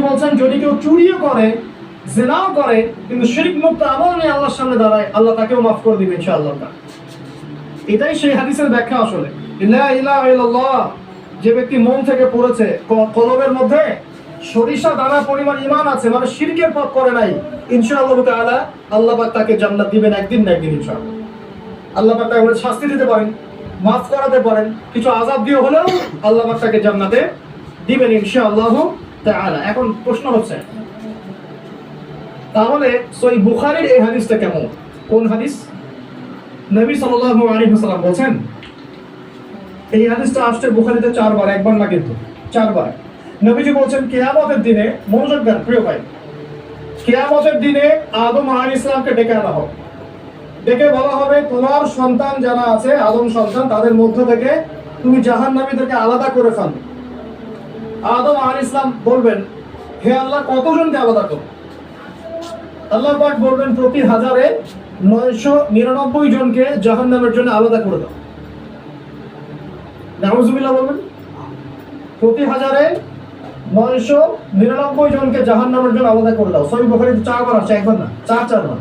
বলছেন যদি কেউ চুরিও করে, জিনাও করে, কিন্তু শিরক মুক্ত আমল নিয়ে আল্লাহর সামনে দাঁড়ায়, আল্লাহ তাকেও মাফ করে দিবে ইনশাআল্লাহ। এটাই সেই হাদিসের ব্যাখ্যা। আসলে লা ইলাহা ইল্লাল্লাহ যে ব্যক্তি মন থেকে পড়েছে, কলবের মধ্যে সরিষা দানা পরিমাণ ঈমান আছে, মানে শিরকের পথ করে নাই, ইনশাআল্লাহ তাআলা আল্লাহ পাক তাকে জান্নাত দিবেন একদিন না একদিন ইনশাআল্লাহ। আল্লাহ পাক তাকে শাস্তি দিতে পারেন, মাফ করাতে পারেন, কিছু আযাব দিয়ে হলেও আল্লাহ পাক তাকে জান্নাতে দিবেন ইনশাআল্লাহ তাআলা। এখন প্রশ্ন হচ্ছে, তাহলে সহিহ বুখারীর এই হাদিসটা কেমন? কোন হাদিস? নবী সাল্লাল্লাহু আলাইহি ওয়াসাল্লাম বলেন, এই হাদিসটা আসছে বুখারীতে 4 বার, একবার না কিন্তু 4 বার। নবীজি বলেন কিয়ামতের দিনে, মনোযোগ দেন প্রিয় ভাই, কিয়ামতের দিনে আদম আলাইহিস সালামকে ডেকে আনা হবে। ডেকে বলা হবে তোমার সন্তান যারা আছে, আদম সন্তান, তাদের মধ্য থেকে তুমি জাহান্নামীদেরকে আলাদা করে ফেলো। আদম আলাইহিস সালাম বলবেন, হে আল্লাহ কতজনকে আলাদা করব? আল্লাহ পাক বলবেন প্রতি 1000-এ 999 জনকে জাহান্নামের জন্য আলাদা করে দাও। নাউজুবিল্লাহ বলবেন, প্রতি 1000-এ 999 জনকে জাহান্নামের জন্য আলাদা করে দাও। সহিহ বুখারীতে 4 বার আছে, একবার না, 4 বার।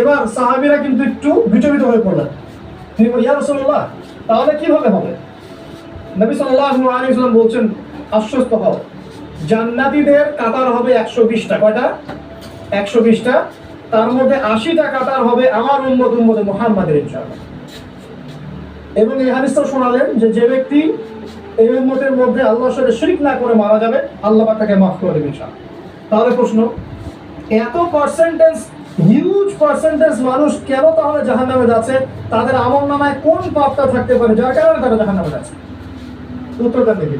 এবার সাহাবীরা কিন্তু একটু বিচলিত হয়ে পড়লেন। তিনি বলেন, ইয়া রাসূলুল্লাহ তাহলে কিভাবে হবে? নবী সাল্লাল্লাহু আলাইহি ওয়াসাল্লাম বলছেন, আশ্বস্ত হও, জান্নাতীদের কাতার হবে 120টা। কয়টা? 120টা। তার মধ্যে 80টা কাতার হবে আমার উম্মতে মুহাম্মাদের ইনশাআল্লাহ। এবং এই হাদিসটা শোনালেন যে যে ব্যক্তি এই উম্মতের মধ্যে আল্লাহর সাথে শিরক না করে মারা যাবে, আল্লাহ পাক তাকে মাফ করে দেবেন ইনশাআল্লাহ। তাহলে প্রশ্ন, এত পার্সেন্টেজ, হিউজ পার্সেন্টেজ মানুষ কেন তাহলে জাহান্নামে যাচ্ছে? তাদের আমলনামায় কোন পাপটা থাকতে পারে যার কারণে তারা জাহান্নামে যাচ্ছে? উত্তরটা দেখি।